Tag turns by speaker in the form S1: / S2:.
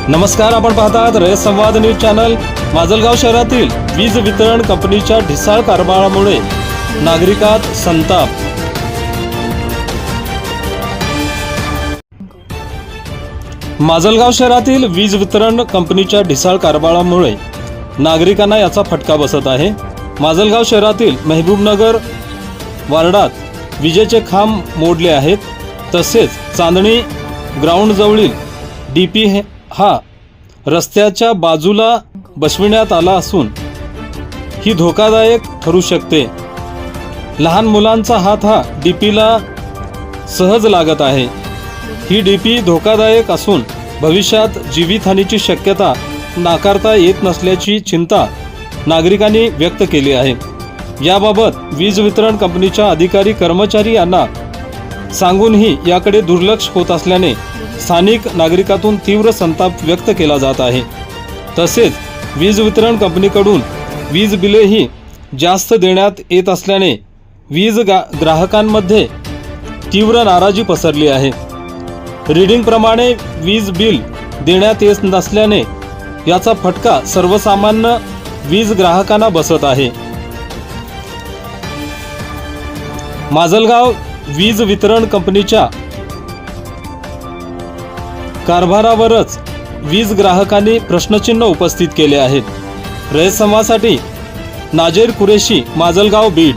S1: नमस्कार, आपण पाहतात रयत संवाद न्यूज चॅनल। माजलगाव शहरातील वीज वितरण कंपनीच्या ढिसाळ कारभारामुळे नागरिकात संताप। माजलगाव शहरातील वीज वितरण कंपनीच्या ढिसाळ कारभारामुळे नागरिकांना याचा फटका बसत आहे। माजलगाव शहरातील महबूबनगर वार्डात विजेचे खांब मोडले आहेत, तसेच चांदणी ग्राउंड जवळील डीपी हा रस्त्याच्या बाजूला बसविण्यात आला असून ही धोकादायक ठरू शकते। लहान मुलांचा हात हा डीपीला सहज लागत आहे। ही डीपी धोकादायक असून भविष्यात जीवितहानीची शक्यता नाकारता येत नसल्याची चिंता नागरिकांनी व्यक्त केली आहे। याबाबत वीज वितरण कंपनीच्या अधिकारी कर्मचारी यांना सांगूनही याकडे दुर्लक्ष होत असल्याने स्थानिक नागरिकातून तीव्र संताप व्यक्त केला जात आहे। तसेच वीज वितरण कंपनीकडून वीज बिलेही जास्त देण्यात येत असल्याने वीज ग्राहकांमध्ये तीव्र नाराजी पसरली आहे। रीडिंगप्रमाणे वीज बिल देण्यात येत नसल्याने याचा फटका सर्वसामान्य वीज ग्राहकांना बसत आहे। माजलगाव वीज वितरण कंपनीच्या कारभारावरच वीज ग्राहकांनी प्रश्नचिन्ह उपस्थित केले आहेत। रयत संवादसाठी नाजेर कुरेशी, माजलगाव, बीड।